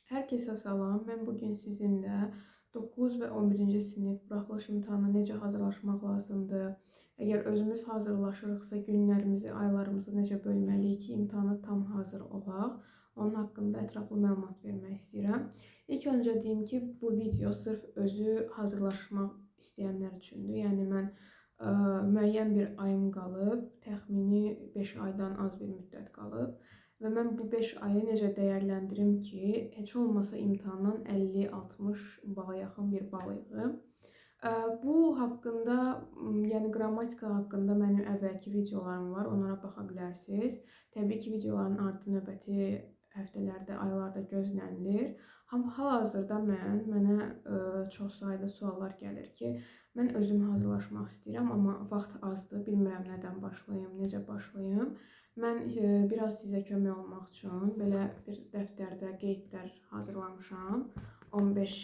Herkese salam. Mən bugün sizinlə 9 və 11-ci sinif buraxılış imtahanına necə hazırlaşmaq lazımdır? Əgər özümüz hazırlaşırıqsa günlərimizi, aylarımızı necə bölməliyik ki, imtahana tam hazır olaq? Onun haqqında ətraflı məlumat vermək istəyirəm. İlk öncə deyim ki, bu video sırf özü hazırlaşmaq istəyənlər üçündür. Yəni mən müəyyən bir ayım qalıb, təxmini 5 aydan az bir müddət qalıb. Və mən bu 5 ayı necə dəyərləndirim ki, heç olmasa imtahandan 50-60 bala yaxın bir bal yığım. Bu haqqında, yəni qrammatika haqqında mənim əvvəlki videolarım var, onlara baxa bilərsiniz. Təbii ki, videoların artı növbəti həftələrdə, aylarda gözlənilir. Hal-hazırda mənə çox sayda suallar gəlir ki, mən özüm hazırlaşmaq istəyirəm, amma vaxt azdır, bilmirəm nədən başlayım, necə başlayım. Mən biraz sizə kömək olmaq üçün belə bir dəftərdə qeydlər hazırlamışam. 15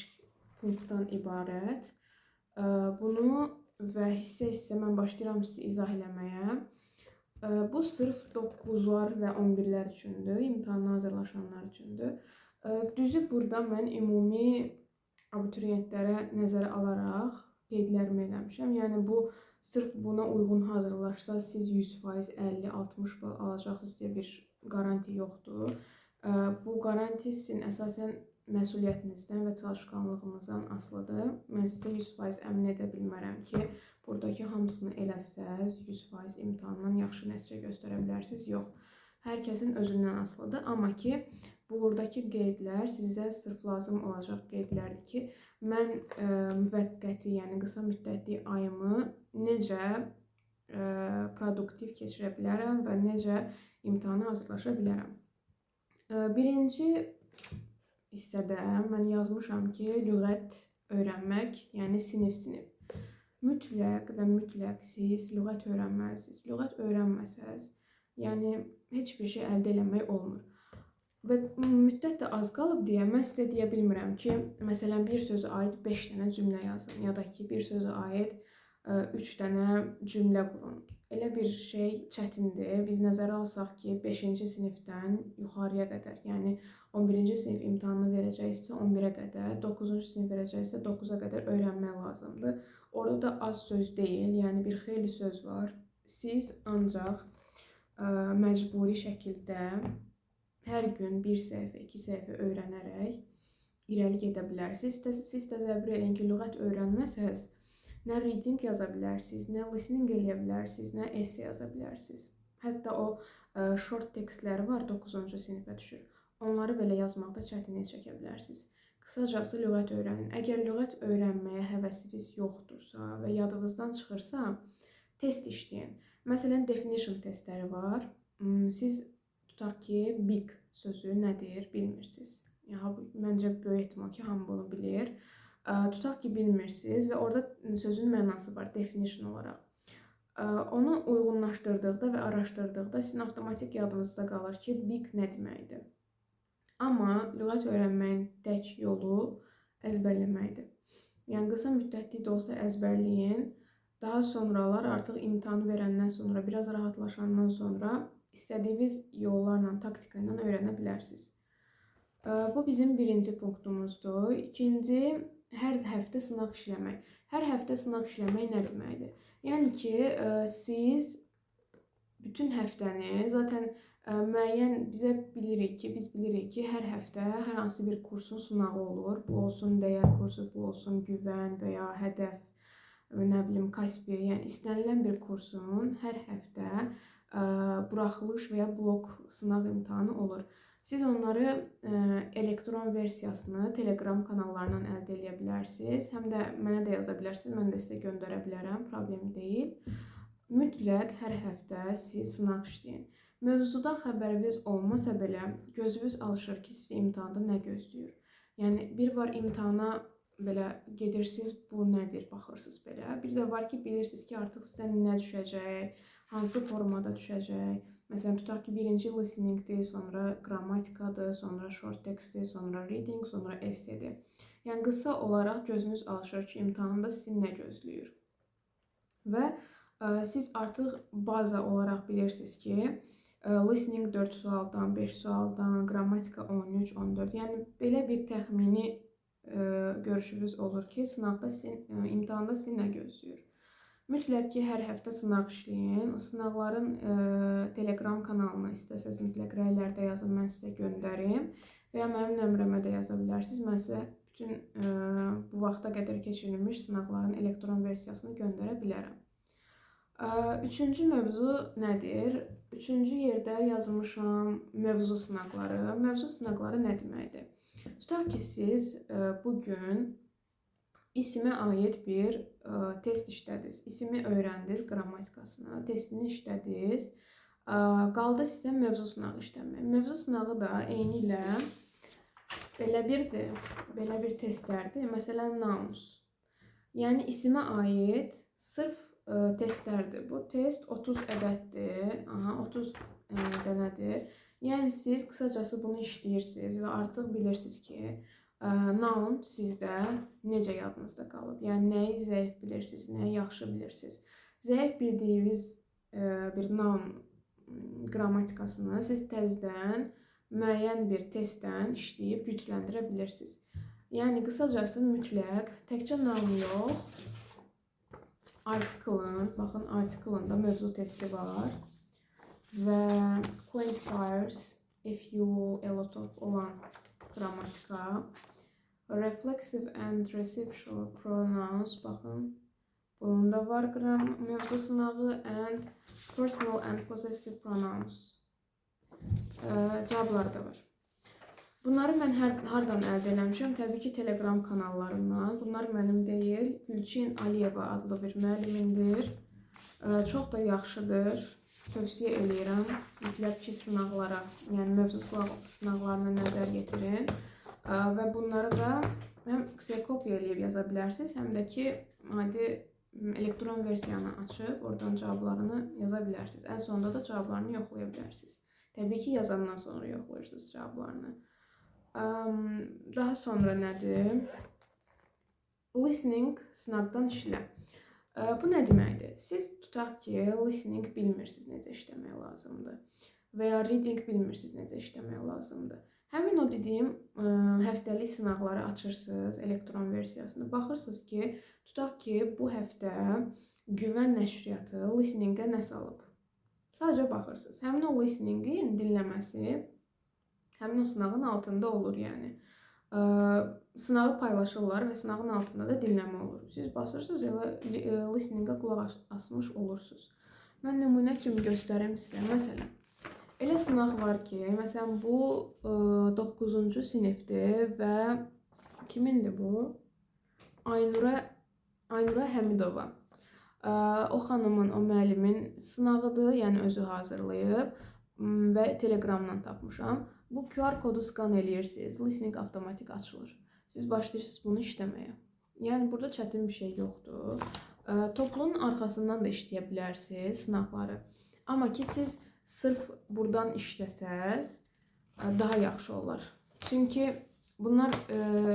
punktdan ibarət. Bunu və hissə-hissə mən başlayıram sizi izah eləməyə. Bu sırf 9-lar və 11-lər üçündür, imtahana hazırlaşanlar üçündür. Düzü burada mən ümumi abituriyentlərə nəzərə alaraq qeydlərimi eləmişəm. Yəni bu sırf buna uyğun hazırlaşsa siz 100%, 50-60 bal alacaqsınız deyə bir garanti yoxdur. Bu garanti sizin əsasən məsuliyyətinizdən və çalışqanlığınızdan asılıdır. Mən sizə 100% əmin edə bilmərəm ki, buradakı hamısını eləsəz 100% imtahandan yaxşı nəticə göstərə bilərsiniz. Yox, hər kəsin özündən asılıdır. Amma ki, buradakı qeydlər sizə sırf lazım olacaq qeydlərdir ki, mən müvəqqəti, yəni qısa müddətli ayımı necə produktiv keçirə bilərəm və necə imtahana hazırlaşa bilərəm. Birinci hissədə mən yazmışam ki, lüğət öyrənmək, yəni sinif-sinif. Mütləq və mütləq siz lüğət öyrənməlisiniz. Lüğət öyrənməsəz, yəni heç bir şey əldə eləmək olmur. Və müddət də az qalıb deyə mən sizə deyə bilmirəm ki, məsələn, bir sözə aid 5 dənə cümlə yazın, ya da ki, bir sözə aid 3 dənə cümlə qurun. Elə bir şey çətindir. Biz nəzərə alsaq ki, 5-ci sinifdən yuxarıya qədər, yəni 11-ci sinif imtahanını verəcəksə 11-ə qədər, 9-cu sinif verəcəksə 9-a qədər öyrənmək lazımdır. Orada da az söz deyil, yəni bir xeyli söz var. Siz ancaq məcburi şəkildə hər gün 1 səhifə, 2 səhifə öyrənərək irəli gedə bilərsiniz. Siz təsəvvür edin ki, lüğət öyrənməsəz, nə reading yaza bilərsiniz, nə listening eləyə bilərsiniz, nə essay yaza bilərsiniz. Hətta o short tekstləri var, 9-cu sinifə düşür. Onları belə yazmaqda çətinlik çəkə bilərsiniz. Qısacası lüğət öyrənin. Əgər lüğət öyrənməyə həvəsiniz yoxdursa və yadınızdan çıxırsa, test işləyin. Məsələn, definition testləri var. Siz tutaq ki, big sözü nədir, bilmirsiniz. Yəni, məncə böyük ehtimal ki, hamı bunu bilir. Tutaq ki, bilmirsiniz və orada sözün mənası var, definition olaraq. Onu uyğunlaşdırdıqda və araşdırdıqda sizin avtomatik yadınızda qalır ki, big nə deməkdir. Amma lüğət öyrənməyin tək yolu əzbərləməkdir. Yəni, qısa müddətli də olsa əzbərləyin. Daha sonralar artıq imtahanı verəndən sonra, biraz rahatlaşandan sonra istədiyiniz yollarla, taktika ilə öyrənə bilərsiniz. Bu bizim birinci punktumuzdur. İkinci, hər həftə sınaq işləmək. Hər həftə sınaq işləmək nə deməkdir? Yəni ki, siz bütün həftəni, zaten müəyyən biz bilirik ki, hər həftə hər hansı bir kursun sınağı olur. Bu olsun dəyər kursu, bu olsun güvən və ya hədəf, nə bilim, Kaspi, yəni istənilən bir kursun hər həftə buraxılış və ya blok sınaq imtahanı olur. Siz onları elektron versiyasını Telegram kanallarından əldə edə bilərsiniz. Həm də mənə də yaza bilərsiniz, mən də sizə göndərə bilərəm, problem deyil. Mütləq hər həftə siz sınaq işləyin. Mövzuda xəbəriniz olmasa belə gözünüz alışır ki, sizi imtahanda nə gözləyir. Yəni, bir var imtahana belə gedirsiniz, bu nədir, baxırsınız belə. Bir də var ki, bilirsiniz ki, artıq sizə nə düşəcək, hansı formada düşəcək. Məsələn, tutaq ki, birinci listeningdir, sonra qrammatikadır, sonra short textdir, sonra reading, sonra essaydir. Yəni, qısa olaraq gözünüz alışır ki, imtahanda sizi nə gözləyir. Və siz artıq baza olaraq bilirsiniz ki, Listening 4 sualdan, 5 sualdan, qrammatika 13, 14. Yəni belə bir təxmini görüşünüz olur ki, sınaqda imtahanda sizi nə gözləyir. Mütləq ki, hər həftə sınaq işləyin. O sınaqların Telegram kanalına istəsəz mütləq rəylərdə yazın, mən sizə göndərim. Və ya mənim nömrəmə də yaza bilərsiniz. Mən sizə bütün bu vaxta qədər keçirilmiş sınaqların elektron versiyasını göndərə bilərəm. Üçüncü mövzu nədir? Üçüncü yerdə yazmışam mövzu sınaqları. Mövzu sınaqları nə deməkdir? Tutaq ki, siz bugün isimə aid bir test işlədiniz. İsimi öyrəndiniz, qrammatikasını, testini işlədiniz. Qaldı sizə mövzu sınağı işləmək. Mövzu sınağı da eyni ilə belə bir testlərdir. Məsələn, nouns. Yəni isimə aid sırf testlərdir. Bu test 30 ədəddir. 30 dənədir. Yəni siz qısacası bunu işləyirsiniz və artıq bilirsiniz ki, noun sizdə necə yadınızda qalıb. Yəni nəyi zəif bilirsiniz, nəyi yaxşı bilirsiniz. Zəif bildiyiniz bir noun qrammatikasını siz təzədən müəyyən bir testdən işləyib gücləndirə bilirsiniz. Yəni qısacası mütləq təkcə noun yox, baxın artiklında mövzu testi var və quantifiers, if-you, a lot of olan qrammatika, reflexive and reciprocal pronouns, baxın bunun da var mövzu sınağı, and personal and possessive pronouns cavabları da var. Bunları mən hardan əldə eləmişəm? Təbii ki, Telegram kanallarından. Bunlar mənim deyil, Gülçin Aliyeva adlı bir müəllimindir. Çox da yaxşıdır. Tövsiyə eləyirəm. Mütləq ki, sınaqlara, yəni mövzu sınaqlarına nəzər yetirin. Və bunları da həm kserokopiya eləyib yaza bilərsiniz, həm də ki, adi elektron versiyanı açıb, oradan cavablarını yaza bilərsiniz. Ən sonunda da cavablarını yoxlaya bilərsiniz. Təbii ki, yazandan sonra yoxlayırsınız cavablarını. Daha sonra nədir? Listening sınaqdan işlə. Bu nə deməkdir? Siz tutaq ki, listening bilmirsiniz necə işləmək lazımdır və ya reading bilmirsiniz necə işləmək lazımdır. Həmin o dediyim həftəlik sınaqları açırsınız, elektron versiyasını. Baxırsınız ki, tutaq ki, bu həftə Güvən nəşriyyatı listeningə nə salıb? Sadəcə baxırsınız. Həmin o listeningin dinləməsi həmin o sınağın altında olur, yəni. Sınağı paylaşırlar və sınağın altında da dinləmə olur. Siz basırsınız, elə listeningə qulaq asmış olursunuz. Mən nümunə kimi göstərim sizə. Məsələn, elə sınaq var ki, məsələn, bu 9-cu sinifdir və kimindir bu? Aynura Həmidova. O xanımın, o müəllimin sınağıdır, yəni özü hazırlayıb və Telegramdan tapmışam. Bu QR kodu skan eləyirsiniz, listening avtomatik açılır. Siz başlayırsınız bunu işləməyə. Yəni burada çətin bir şey yoxdur. Toplunun arxasından da işləyə bilərsiniz sınaqları. Amma ki siz sırf buradan işləsəz daha yaxşı olar. Çünki bunlar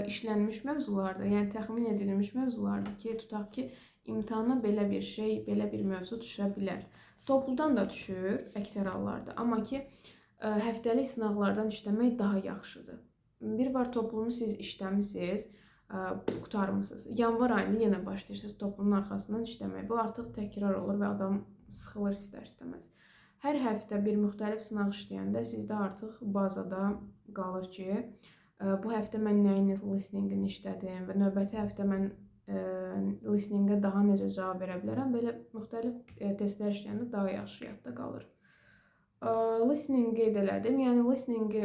işlənmiş mövzulardır, yəni təxmin edilmiş mövzulardır ki, tutaq ki, imtahana belə bir şey, belə bir mövzu düşə bilər. Topludan da düşür əksər hallarda, amma ki, həftəlik sınaqlardan işləmək daha yaxşıdır. Bir var toplunu siz işləmişsiniz, qutarmısınız. Yanvar ayında yenə başlayırsınız toplunun arxasından işləmək. Bu artıq təkrar olur və adam sıxılır istər-istəməz. Hər həftə bir müxtəlif sınaq işləyəndə sizdə artıq bazada qalır ki, bu həftə mən nəyin listeningini işlədim və növbəti həftə mən listeningə daha necə cavab verə bilərəm. Belə müxtəlif testlər işləyəndə daha yaxşı yadda qalır. Listening qeyd elədim. Yəni listeningi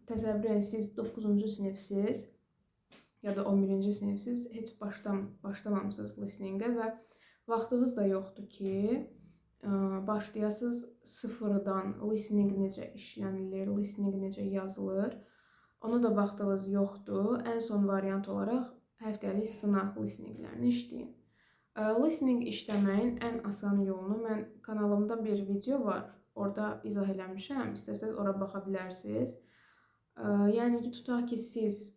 təsəvvür edin, siz 9-cu sinifsiz ya da 11-ci sinifsiz, heç başlamamısınız listeningə və vaxtınız da yoxdur ki, başlayasınız sıfırdan listening necə işlənilir, listening necə yazılır. Ona da vaxtınız yoxdur. Ən son variant olaraq həftəlik sınaq listeninglərini işləyin. Listening işləməyin ən asan yolunu mən kanalımda bir video var. Orada izah eləmişəm. İstəsəz ora baxa bilərsiniz. Yəni ki, tutaq ki, siz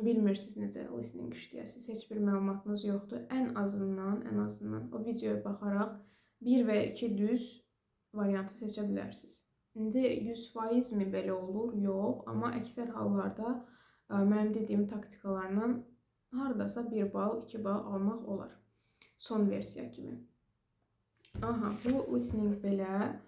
bilmirsiniz necə listening işləyəsiniz. Heç bir məlumatınız yoxdur. Ən azından o videoya baxaraq 1 və 2 düz variantı seçə bilərsiniz. İndi 100% mi belə olur? Yox, amma əksər hallarda mənim dediyim taktikalarla hardasa 1 bal, 2 bal almaq olar. Son versiya kimi. Aha, bu listening belə.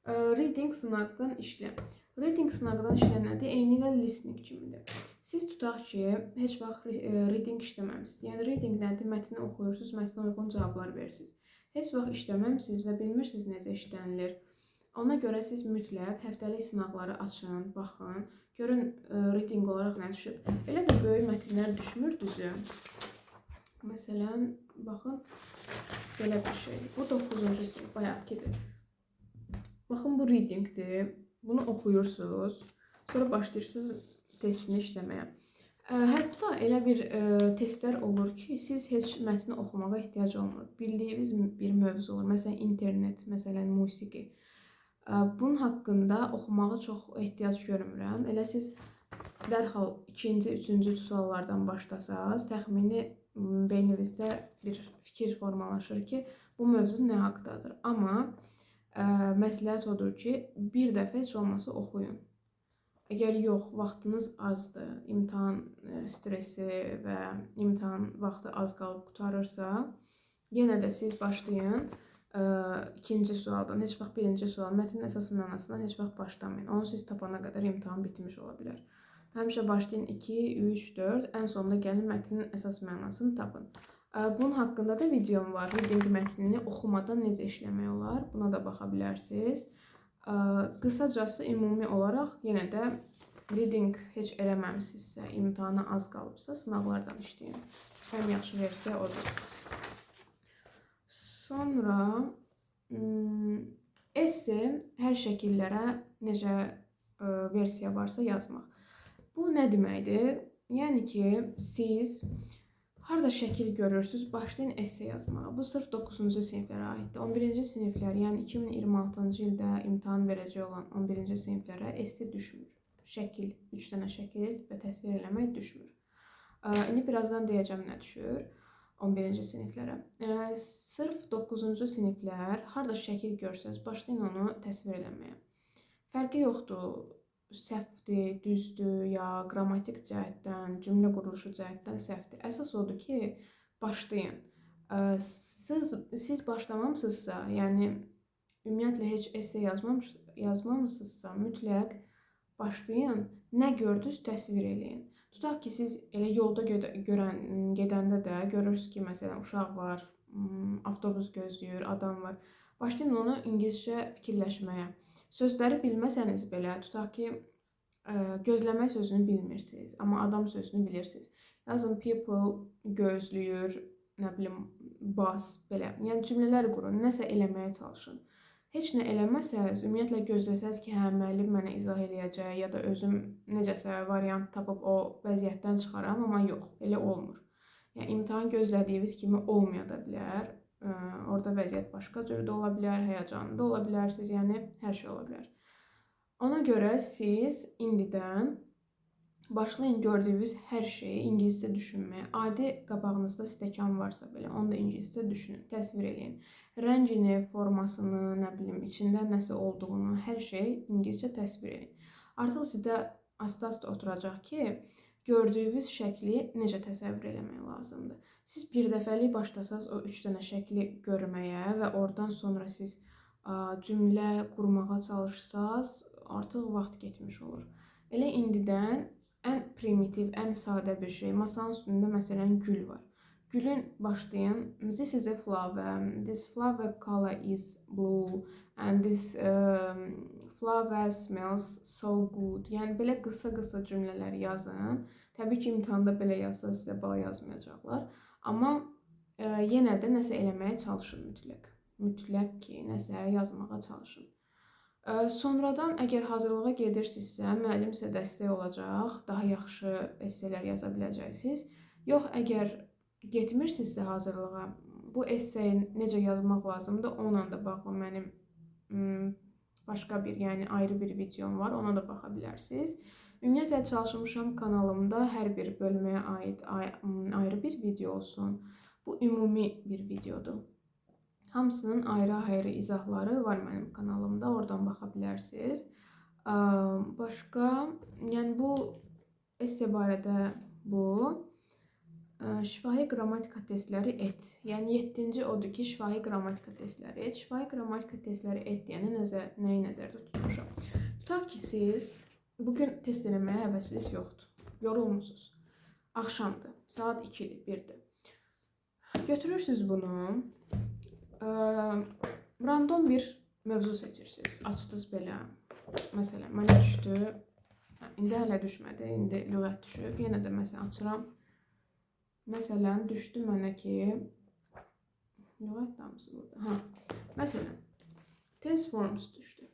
Reading sınaqdan işlə. Reading sınaqdan işlə nədir? Eyni ilə listening kimidir. Siz tutaq ki, heç vaxt reading işləməmisiniz. Yəni reading nədir? Mətni oxuyursunuz, mətnə uyğun cavablar verirsiniz. Heç vaxt işləməmisiniz və bilmirsiniz necə işlənilir. Ona görə siz mütləq həftəlik sınaqları açın, baxın, görün reading olaraq nə düşüb. Elə də böyük mətnlər düşmür düzü. Məsələn, baxın, belə bir şey. Bu 9-cu sinif, bayaqkidir. Baxın, bu readingdir. Bunu oxuyursunuz, sonra başlayırsınız testini işləməyə. Hətta elə bir testlər olur ki, siz heç mətni oxumağa ehtiyac olmur. Bildiyiniz bir mövzu olur. Məsələn, internet, məsələn, musiqi. Bunun haqqında oxumağa çox ehtiyac görmürəm. Elə siz dərhal 2-ci, 3-cü suallardan başlasaz, təxmini beyninizdə bir fikir formalaşır ki, bu mövzu nə haqqdadır. Amma məsləhət odur ki, bir dəfə heç olmasa oxuyun. Əgər yox, vaxtınız azdır, imtahan stresi və imtahan vaxtı az qalıb qutarırsa, yenə də siz başlayın ikinci sualdan, heç vaxt birinci sual, mətnin əsas mənasından heç vaxt başlamayın. Onu siz tapana qədər imtahan bitmiş ola bilər. Həmişə başlayın 2, 3, 4, ən sonunda gəlin mətnin əsas mənasını tapın. Bunun haqqında da videom var. Reading mətnini oxumadan necə işləmək olar? Buna da baxa bilərsiniz. Qısacası, ümumi olaraq yenə də reading heç eləməmsinizsə, imtahana az qalıbsa, sınaqlardan işləyin. Ən yaxşı versiya odur. Sonra esse hər şəkillərə necə versiya varsa yazmaq. Bu nə deməkdir? Yəni ki, siz harda şəkil görürsünüz, başlayın esse yazmağa. Bu sırf 9-cu siniflərə aiddir. 11-ci siniflər, yəni 2026-cı ildə imtahan verəcək olan 11-ci siniflərə esse düşmür. Şəkil, 3 dənə şəkil və təsvir eləmək düşmür. İndi birazdan deyəcəm nə düşür 11-ci siniflərə. Sırf 9-cu siniflər harda şəkil görsəz, başlayın onu təsvir eləməyə. Fərqi yoxdur. Səhvdir, düzdür, ya qrammatik cəhətdən, cümlə quruluşu cəhətdən səhvdir. Əsas odur ki, başlayın. Siz başlamamısınızsa, yəni ümumiyyətlə heç esse yazmamısınızsa, mütləq başlayın. Nə gördünüz, təsvir eləyin. Tutaq ki, siz elə yolda gedəndə də görürsünüz ki, məsələn, uşaq var, avtobus gözləyir, adam var. Başlayın onu ingiliscə fikirləşməyə. Sözləri bilməsəniz belə, tutaq ki, gözləmək sözünü bilmirsiniz, amma adam sözünü bilirsiniz. Yazın people gözləyir, nə bilim, bus, belə. Yəni cümlələr qurun, nəsə eləməyə çalışın. Heç nə eləməsəz, ümumiyyətlə gözləsəz ki, hə, müəllim mənə izah eləyəcək ya da özüm necəsə variant tapıb o vəziyyətdən çıxaram, amma yox, elə olmur. Yəni imtahan gözlədiyiniz kimi olmaya da bilər. Orada vəziyyət başqa cür də ola bilər, həyəcanlı da ola bilərsiniz, yəni hər şey ola bilər. Ona görə siz indidən başlayın gördüyünüz hər şeyi ingiliscə düşünməyə. Adi qabağınızda stəkan varsa belə, onu da ingiliscə düşünün, təsvir eləyin. Rəngini, formasını, nə bilim, içində nəsə olduğunu, hər şeyi ingiliscə təsvir eləyin. Artıq sizdə asta-asta oturacaq ki, gördüyünüz şəkli necə təsəvvür eləmək lazımdır. Siz bir dəfəlik başlasaz o 3 dənə şəkli görməyə və oradan sonra siz cümlə qurmağa çalışsaz, artıq vaxt getmiş olur. Elə indidən ən primitiv, ən sadə bir şey. Masanın üstündə məsələn gül var. Gülün başlayın. This is a flower. This flower color is blue. And this flower smells so good. Yəni belə qısa-qısa cümlələr yazın. Təbii ki, imtahanda belə yazsa sizə bal yazmayacaqlar. Amma yenə də nəsə eləməyə çalışın mütləq. Mütləq ki, nəsə yazmağa çalışın. Sonradan əgər hazırlığa gedirsinizsə, müəllim sizə dəstək olacaq, daha yaxşı esselər yaza biləcəksiniz. Yox, əgər getmirsinizsə hazırlığa, bu esseyi necə yazmaq lazımdır, onunla da bağlı mənim başqa bir, yəni ayrı bir videom var, ona da baxa bilərsiniz. Ümumiyyətlə çalışmışam kanalımda hər bir bölməyə aid ayrı bir video olsun. Bu ümumi bir videodur. Hamısının ayrı-ayrı izahları var mənim kanalımda, oradan baxa bilərsiniz. Başqa, yəni bu esse barədə bu. Şifahi qrammatika testləri et. Yəni 7-ci odur ki, şifahi qrammatika testləri et. Şifahi qrammatika testləri et deyəni nəyi nəzərdə tutmuşam? Tutaq ki, siz bugün test eləməyə həvəsiniz yoxdur. Yorulmusunuz. Axşamdır, saat 2-dir, 1-dir. Götürürsünüz bunu, random bir mövzu seçirsiniz. Açdınız belə. Məsələn, mənə düşdü. İndi hələ düşmədi. İndi lüğət düşüb. Yenə də məsələn açıram. Məsələn, düşdü mənə ki, lüğət damısı burada. Məsələn, tense forms düşdü.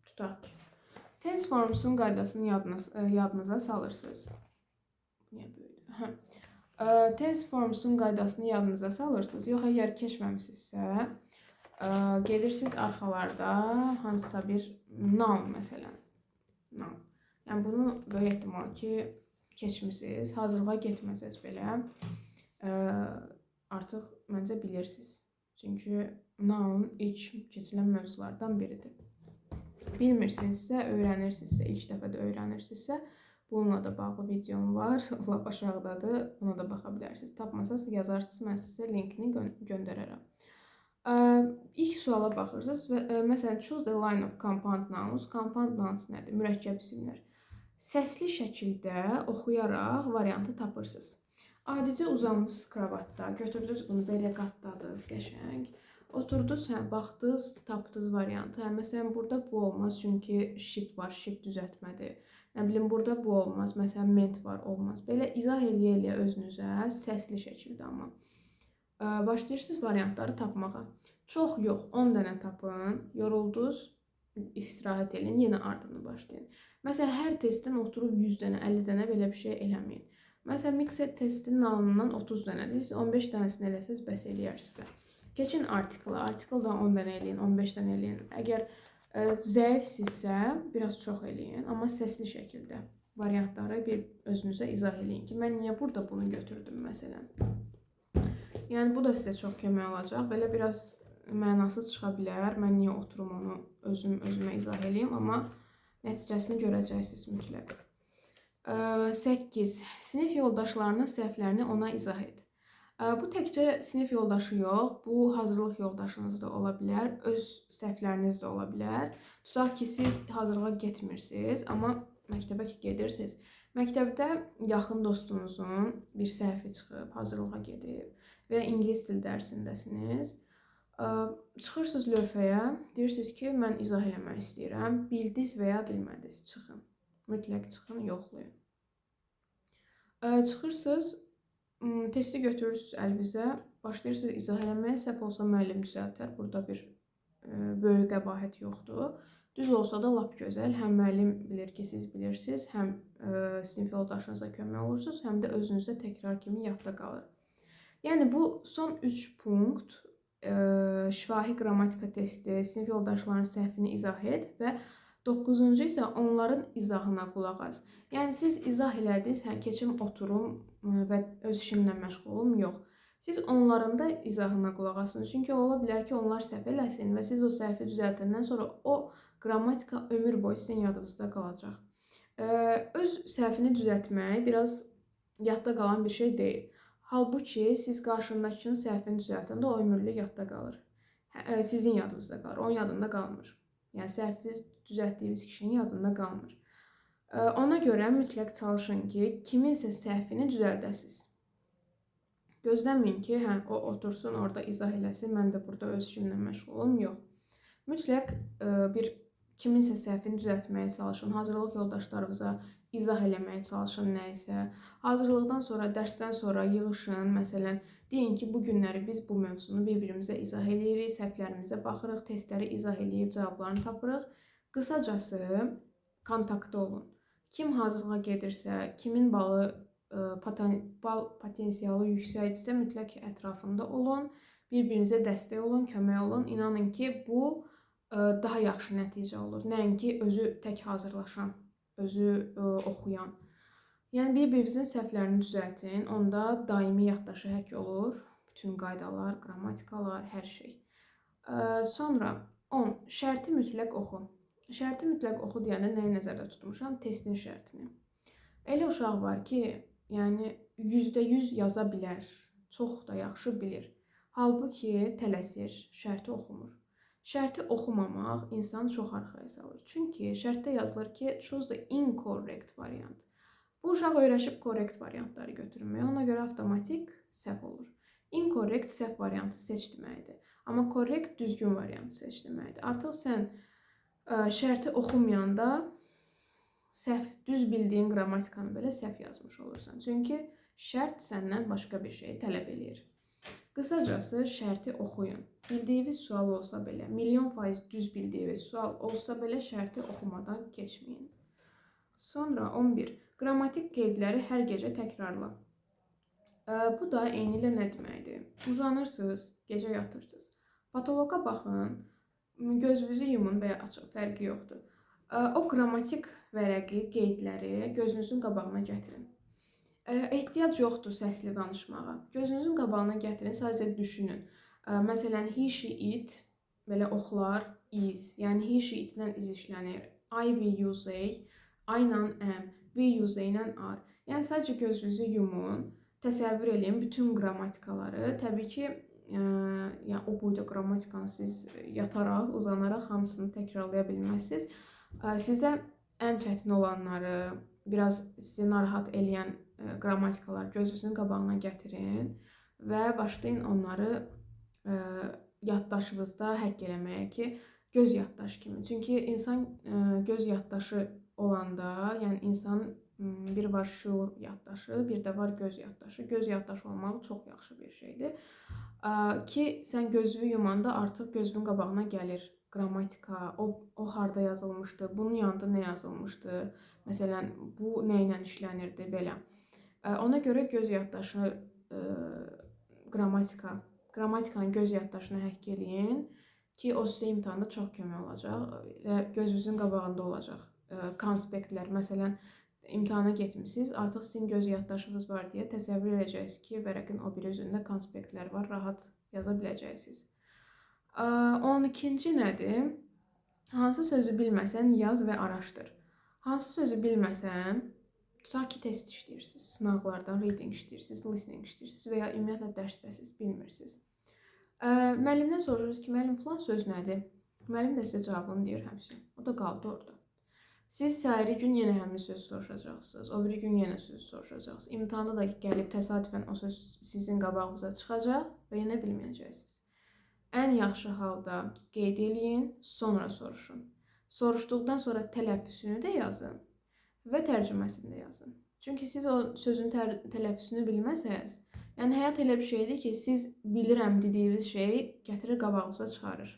Tutaq ki. Tense formsun qaydasını yadınıza salırsınız. Niyə böyle? Tense formsun qaydasını yadınıza salırsınız. Yox, əgər keçməmisinizsə, gedirsiniz arxalarda hansısa bir noun məsələn. Noun. Yəni bunu böyük ehtimal ki, keçmisiniz. Hazırlığa getməsəz belə artıq məncə bilirsiniz. Çünki noun ilk keçilən mövzulardan biridir. Bilmirsinizsə, öyrənirsinizsə, ilk dəfə də öyrənirsinizsə, bununla da bağlı videom var. Lap aşağıdadır. Buna da baxa bilərsiniz. Tapmasaz yazarsınız, mən sizə linkini göndərərəm. İlk suala baxırsınız və məsələn, choose the line of compound nouns. Compound nouns nədir? Mürəkkəb isimlər. Səsli şəkildə oxuyaraq variantı tapırsınız. Adicə uzanmışsınız kravatda, götürdünüz bunu belə qatladınız, qəşəng. Oturdunuz, baxdınız, tapdınız variantı. Məsələn, burada bu olmaz, çünki shift var, shift düzəltmədir. Nə bilim, burada bu olmaz, məsələn, ment var, olmaz. Belə izah eləyə özünüzə, səsli şəkildə amma. Başlayırsınız variantları tapmağa. Çox yox, 10 dənə tapın, yoruldunuz, istirahət edin, yenə ardını başlayın. Məsələn, hər testdən oturub 100 dənə, 50 dənə belə bir şey eləməyin. Məsələn, mixed testin alından 30 dənədir. Siz 15 dənəsini eləsəz, bəs eləyər sizə. Keçin artikla. Artikldan 10 dənə eləyin, 15 dənə eləyin. Əgər zəifsizsə, biraz çox eləyin. Amma səsli şəkildə variantları bir özünüzə izah eləyin ki, mən niyə burada bunu götürdüm, məsələn. Yəni, bu da sizə çox kömək olacaq. Belə biraz mənasız çıxa bilər. Mən niyə oturum onu özümə izah eləyim, amma nəticəsini görəcəksiniz mütləq. 8. Sinif yoldaşlarının səhvlərini ona izah et. Bu təkcə sinif yoldaşı yox, bu hazırlıq yoldaşınız da ola bilər, öz səhvləriniz də ola bilər. Tutaq ki, siz hazırlığa getmirsiniz, amma məktəbə ki gedirsiniz. Məktəbdə yaxın dostunuzun bir səhvi çıxıb, hazırlığa gedib və ingilis dil dərsindəsiniz. Çıxırsınız lövhəyə, deyirsiniz ki, mən izah eləmək istəyirəm. Bildiniz və ya bilmədiniz, çıxın. Mütləq çıxın, yoxlayın. Çıxırsınız, testi götürürsünüz əlinizə, başlayırsınız izah eləməyə, səhv olsa müəllim düzəltər. Burada bir böyük qəbahət yoxdur. Düz olsa da lap gözəl. Həm müəllim bilir ki, siz bilirsiniz, həm sinif yoldaşınıza kömək olursunuz, həm də özünüzdə təkrar kimi yadda qalır. Yəni, bu son 3 punkt şifahi qrammatika testi, sinif yoldaşlarının səhvini izah et və 9-cu isə onların izahına qulaq as. Yəni, siz izah elədiniz, keçim oturum və öz işimlə məşğul olum, yox. Siz onların da izahına qulaq asın. Çünki ola bilər ki, onlar səhv eləsin və siz o səhvi düzəltəndən sonra o qrammatika ömür boyu sizin yadınızda qalacaq. Öz səhvini düzəltmək biraz yadda qalan bir şey deyil. Halbuki siz qarşındakının səhvini düzəltəndə o ömürlük yadda qalır. Sizin yadınızda qalır, onun yadında qalmır. Yəni, səhviniz düzəltdiyiniz kişinin yadında qalmır. Ona görə mütləq çalışın ki, kiminsə səhvini düzəldəsiniz. Gözləməyin ki, o otursun, orada izah eləsin, mən də burada öz işimlə məşğulum, yox. Mütləq kiminsə səhvini düzəltməyə çalışın, hazırlıq yoldaşlarınıza izah eləməyə çalışın nəyisə. Hazırlıqdan sonra, dərsdən sonra yığışın, məsələn, deyin ki, bu günləri biz bu mövzunu bir-birimizə izah eləyirik, səhvlərimizə baxırıq, testləri izah eləyib, cavablarını tapırıq. Qısacası, kontaktda olun. Kim hazırlığa gedirsə, kimin bal potensialı yüksəkdirsə, mütləq ətrafında olun, bir-birinizə dəstək olun, kömək olun. İnanın ki, bu daha yaxşı nəticə olur. Nəinki özü tək hazırlaşan, özü oxuyan. Yəni, bir-birinizin səhvlərini düzəltin, onda daimi yaddaşı həkk olur. Bütün qaydalar, qrammatikalar, hər şey. Sonra 10. Şərti mütləq oxu. Şərti mütləq oxu deyəndə nəyi nəzərdə tutmuşam? Testin şərtini. Elə uşaq var ki, yəni %100 yaza bilər, çox da yaxşı bilir. Halbuki tələsir, şərti oxumur. Şərti oxumamaq insanı çox arxaya salır. Çünki şərtdə yazılır ki, choose the incorrect variant. Bu uşaq öyrəşib korrekt variantları götürməyə, ona görə avtomatik səhv olur. Incorrect səhv variantı seç deməkdir. Amma korrekt düzgün variantı seç deməkdir. Artıq sən şərti oxumayanda səhv, düz bildiyin qrammatikanı belə səhv yazmış olursan. Çünki şərt səndən başqa bir şey tələb eləyir. Qısacası şərti oxuyun. Bildiyiniz sual olsa belə, milyon faiz düz bildiyiniz sual olsa belə şərti oxumadan keçməyin. Sonra 11. Qrammatik qeydləri hər gecə təkrarla. Bu da eyni ilə nə deməkdir? Uzanırsınız, gecə yatırsınız. Patoloqa baxın, gözünüzü yumun və ya açın, fərqi yoxdur. O qrammatik vərəqi, qeydləri gözünüzün qabağına gətirin. Ehtiyac yoxdur səsli danışmağa. Gözünüzün qabağına gətirin, sadəcə düşünün. Məsələn, he, she, it, belə oxlar, is. Yəni, he, she, it-lə iz işlənir. I, we, you, they, I ilə am, we, you, they ilə are. Yəni, sadəcə gözünüzü yumun, təsəvvür edin bütün qrammatikaları. Təbii ki, yəni, o boyda qammatikanı siz yataraq, uzanaraq hamısını təkrarlaya bilməzsiniz. Sizə ən çətin olanları, biraz sizi narahat eləyən qrammatikalar gözünüzün qabağına gətirin və başlayın onları yaddaşınızda həkk eləməyə ki, göz yaddaşı kimi. Çünki insan göz yaddaşı olanda, yəni insanın bir var şuur yaddaşı, bir də var göz yaddaşı. Göz yaddaşı olmaq çox yaxşı bir şeydir. Ki, sən gözünü yumanda artıq gözünün qabağına gəlir qrammatika, o harda yazılmışdı, bunun yanında nə yazılmışdı, məsələn, bu nə ilə işlənirdi, belə. Ona görə göz yaddaşı, qammatikanın göz yaddaşını həkk eləyin ki, o sizə imtahanda çox kömək olacaq. Gözünüzün qabağında olacaq konspektlər. Məsələn, imtahana getmişsiniz, artıq sizin göz yaddaşınız var deyə təsəvvür edəcəksiniz ki, vərəqin o biri üzündə konspektlər var, rahat yaza biləcəksiniz. 12-ci nədir? Hansı sözü bilməsən yaz və araşdır. Hansı sözü bilməsən, tutaq ki, test işləyirsiniz, sınavlardan reading işləyirsiniz, listening işləyirsiniz və ya ümumiyyətlə dərsdəsiniz, bilmirsiniz. Müəllimdən soruşursunuz ki, müəllim filan söz nədir? Müəllim də sizə cavabını deyir həmsə. O da qaldı orada. Siz səhəri gün yenə həmin söz soruşacaqsınız, o biri gün yenə söz soruşacaqsınız. İmtahanda da gəlib təsadüfən o söz sizin qabağınıza çıxacaq və yenə bilməyəcəksiniz. Ən yaxşı halda qeyd eləyin, sonra soruşun. Soruşduqdan sonra tələffüsünü də yazın və tərcüməsini də yazın. Çünki siz o sözün tələffüsünü bilməsəniz, yəni həyat elə bir şeydir ki, siz bilirəm dediyiniz şeyi gətirir qabağınıza çıxarır.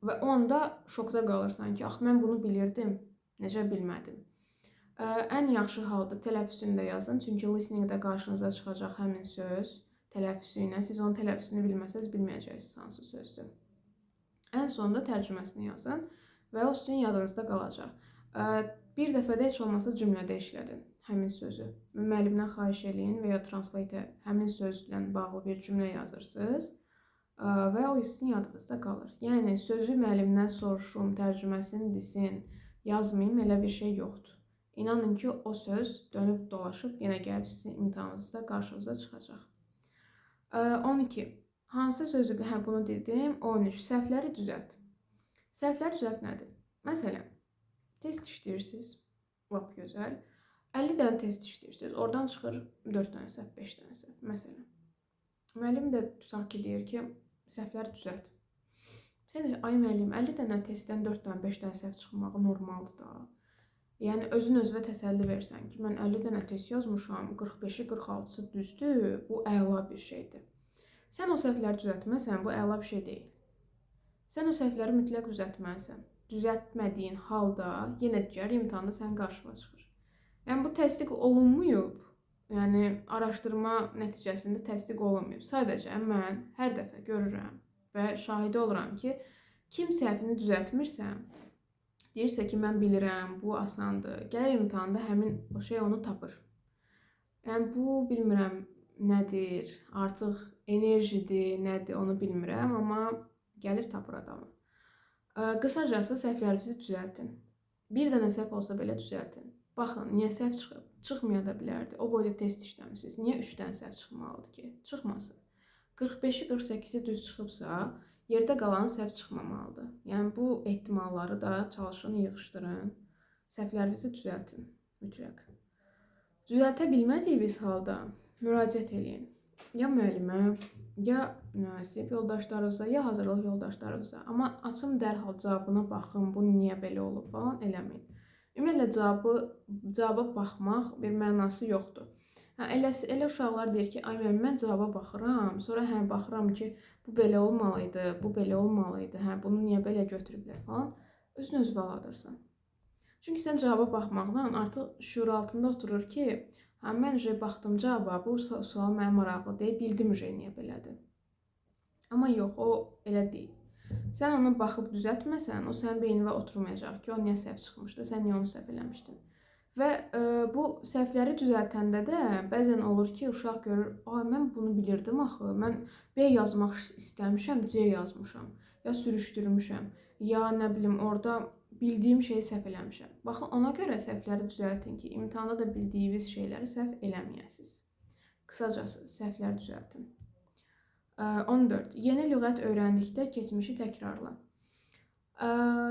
Və o anda şokda qalırsan ki, ax mən bunu bilirdim, necə bilmədim. Ən yaxşı halda tələffüsünü də yazın, çünki listeningdə qarşınıza çıxacaq həmin söz tələffüsü ilə. Siz onun tələffüsünü bilməsəniz, bilməyəcəksiniz hansı sözdür. Ən sonunda tərcüməsini yazın və o sizin yadınızda qalacaq. Bir dəfədə heç olmasa cümlədə işlədin həmin sözü. Müəllimdən xahiş eləyin və ya translate həmin sözlə bağlı bir cümlə yazırsınız və o sizin yadınızda qalır. Yəni, sözü müəllimdən soruşum, tərcüməsini desin, yazmayayım, elə bir şey yoxdur. İnanın ki, o söz dönüb dolaşıb yenə gəlib sizin imtahanınızda qarşınıza çıxacaq. 12. Hansı sözü, bunu dedim. 13. Səhvləri düzəlt. Səhvləri düzəlt nədir? Məsələn, test işləyirsiniz, lap gözəl. 50 dənə test işləyirsiniz, oradan çıxır 4 dənə səhv, 5 dənə səhv. Məsələn, müəllim də tutaq ki, deyir ki, səhvləri düzəlt. Sən də, ay müəllim, 50 dənə testdən 4 dənə, 5 dənə səhv çıxmağı normaldır da. Yəni, özün özünə təsəlli versən ki, mən 50 dənə test yazmışam, 45-i 46-sı düzdür, bu əla bir şeydir. Sən o səhvləri düzəltməsən, bu əla bir şey deyil. Sən o səhvləri mütləq düzəltməlisən. Düzəltmədiyin halda yenə digər imtahanda sənin qarşına çıxır. Yəni, bu təsdiq olunmayıb, yəni araşdırma nəticəsində təsdiq olunmayıb. Sadəcə mən hər dəfə görürəm və şahidi oluram ki, kim səhvini düzəltmirsə, deyirsə ki, mən bilirəm, bu asandır. Gəlir imtahanda həmin o şey onu tapır. Yəni, bu bilmirəm nədir, artıq enerjidir, nədir, onu bilmirəm, amma Gəlir tapır adamı. Qısacası səhvlərinizi düzəltin. Bir dənə səhv olsa belə düzəltin. Baxın, niyə səhv çıxıb? Çıxmaya da bilərdi. O boyda test işləmisiniz. Niyə 3 dənə səhv çıxmalıdır ki? Çıxmasın. 45-i 48-i düz çıxıbsa, yerdə qalan səhv çıxmamalıdır. Yəni bu ehtimalları da çalışın, yığışdırın. Səhvlərinizi düzəltin mütləq. Düzəltə bilmədiyiniz halda müraciət eləyin. Ya müəllimə, ya müəssib yoldaşlarınıza, ya hazırlıq yoldaşlarınıza. Amma açın dərhal cavabına baxın, bu niyə belə olub falan eləməyin. Ümumiyyətlə cavaba baxmaq bir mənası yoxdur. Elə uşaqlar deyir ki, ay müəllim, mən cavaba baxıram, sonra baxıram ki, bu belə olmalıydı, bu belə olmalıydı, bunu niyə belə götürüblər falan. Özünü bağladırsan. Çünki sən cavaba baxmaqdan artıq şuur altında oturur ki, mən baxdım cavaba, bu sual mənə maraqlı deyil, bildim niyə belədir. Amma yox, o elə deyil. Sən onu baxıb düzəltməsən, o sənin beyninə oturmayacaq ki, o niyə səhv çıxmışdı, sən niyə onu səhv eləmişdin. Və bu səhvləri düzəltəndə də bəzən olur ki, uşaq görür, mən bunu bilirdim axı, mən B yazmaq istəmişəm, C yazmışam, ya sürüşdürmüşəm, ya nə bilim, orada bildiyim şeyi səhv eləmişəm. Baxın, ona görə səhvləri düzəltin ki, imtahanda da bildiyiniz şeyləri səhv eləməyəsiniz. Qısacası, səhvləri düzəltin. 14. Yeni lüğət öyrəndikdə keçmişi təkrarla.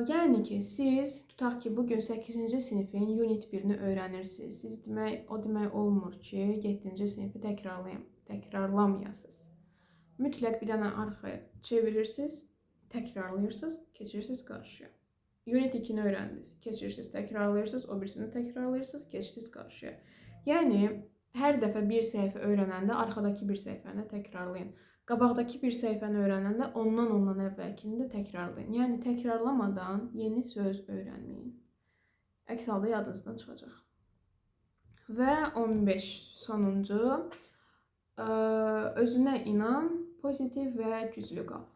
Yəni ki, siz tutaq ki, bugün 8-ci sinifin unit 1-ni öyrənirsiniz. O demək olmur ki, 7-ci sinifi təkrarlamayasınız. Mütləq bir dənə arxaya çevirirsiniz, təkrarlayırsınız, keçirsiniz qarşıya. Unit 2-ni öyrəndiniz, keçirsiniz, təkrarlayırsınız, o birisini təkrarlayırsınız, keçirsiniz qarşıya. Yəni, hər dəfə bir səhifə öyrənəndə arxadakı bir səhifəni təkrarlayın. Qabaqdakı bir səhifəni öyrənəndə ondan əvvəlkini də təkrarlayın. Yəni, təkrarlamadan yeni söz öyrənməyin. Əks halda yadınızdan çıxacaq. Və 15 sonuncu, özünə inan, pozitiv və güclü qal.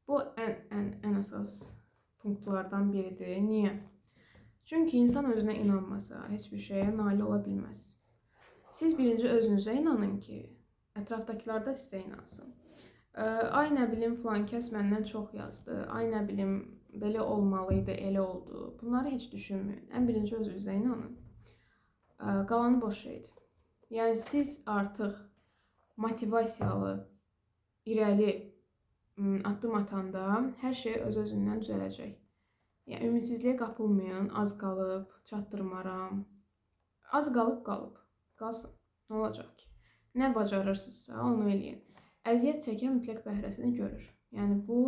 Bu ən əsas punktlardan biridir. Niyə? Çünki insan özünə inanmasa, heç bir şeyə nail ola bilməz. Siz birinci özünüzə inanın ki, ətrafdakılar da sizə inansın. Ay nə bilim, filan kəs məndən çox yazdı, ay nə bilim, belə olmalıydı, elə oldu. Bunları heç düşünməyin. Ən birinci özünüzə inanın. Qalanı boş şeydir. Yəni, siz artıq motivasiyalı, irəli addım atanda hər şey öz-özündən düzələcək. Yəni, ümidsizliyə qapılmayın, az qalıb, çatdırmaram. Az qalıb, qalsın. Nə olacaq ki? Nə bacarırsınızsa, onu eləyin. Əziyyət çəkən mütləq bəhrəsini görür. Yəni, bu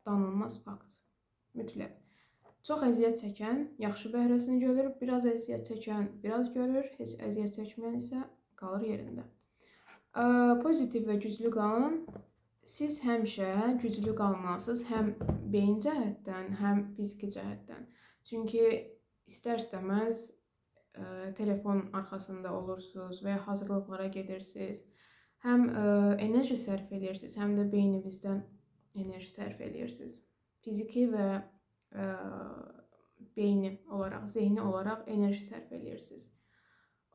danılmaz fakt. Mütləq. Çox əziyyət çəkən yaxşı bəhrəsini görür, biraz əziyyət çəkən biraz görür, heç əziyyət çəkməyən isə qalır yerində. Pozitiv və güclü qalın. Siz həmişə güclü qalmalısınız, həm beyin cəhətdən, həm fiziki cəhətdən. Çünki istər-istəməz telefon arxasında olursunuz və ya hazırlıqlara gedirsiniz. Həm enerji sərf edirsiniz, həm də beyninizdən enerji sərf edirsiniz. Fiziki və beyni olaraq, zehni olaraq enerji sərf edirsiniz.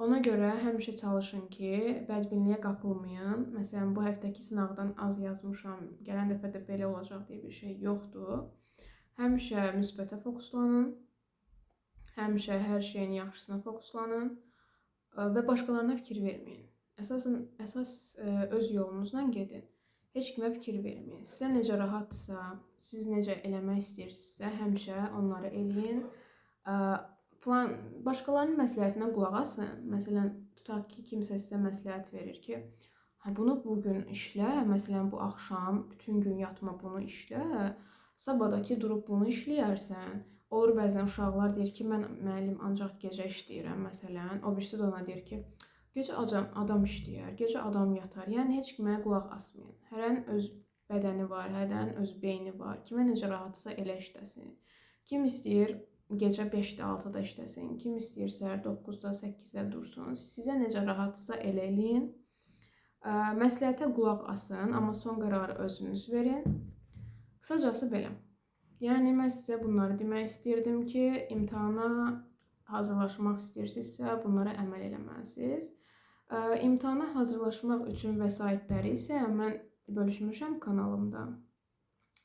Ona görə həmişə çalışın ki, bədbinliyə qapılmayın. Məsələn, bu həftəki sınavdan az yazmışam, gələn dəfə də belə olacaq deyə bir şey yoxdur. Həmişə müsbətə fokuslanın, həmişə hər şeyin yaxşısına fokuslanın və başqalarına fikir verməyin. Əsas öz yolunuzla gedin. Heç kimə fikir verməyin. Sizə necə rahatdırsa, siz necə eləmək istəyirsinizsə, həmişə onları eləyin. Başqalarının məsləhətinə qulaq asın. Məsələn, tutaq ki, kimsə sizə məsləhət verir ki, bunu bugün işlə, məsələn, bu axşam bütün gün yatma bunu işlə, sabahdakı durub bunu işləyərsən. Olur bəzən uşaqlar deyir ki, mən müəllim ancaq gecə işləyirəm, məsələn. O birisi də ona deyir ki, gecə adam işləyər, gecə adam yatar. Yəni, heç kimə qulaq asmayın. Hərənin öz bədəni var, hərənin öz beyni var. Kimə necə rahatsa elə işləsin. Kim istəyir gecə 5-də, 6-da işləsin. Kim istəyir səhər 9-da, 8-də dursun. Sizə necə rahatsa elə eləyin. Məsləhətə qulaq asın, amma son qərarı özünüz verin. Qısacası belə. Yəni, mən sizə bunları demək istəyirdim ki, imtahana hazırlaşmaq istəyirsinizsə, bunlara əməl eləməlisiniz. İmtahana hazırlaşmaq üçün vəsaitləri isə mən bölüşmüşəm kanalımda.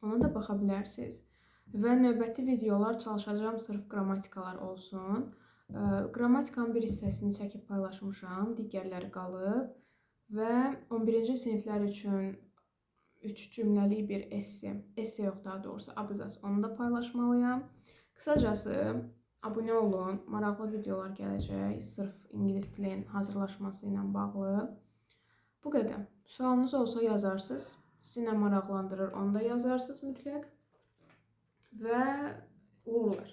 Ona da baxa bilərsiniz. Və növbəti videolar çalışacağım sırf qrammatikalar olsun. Qrammatikanın bir hissəsini çəkib paylaşmışam, digərləri qalıb. Və 11-ci siniflər üçün 3 cümləlik bir esse yox daha doğrusu, abzas, onu da paylaşmalıyam. Qısacası, abunə olun, maraqlı videolar gələcək, sırf ingilis dilinin hazırlaşması ilə bağlı. Bu qədər. Sualınız olsa yazarsınız, sizi nə maraqlandırır, onu da yazarsınız mütləq və uğurlar.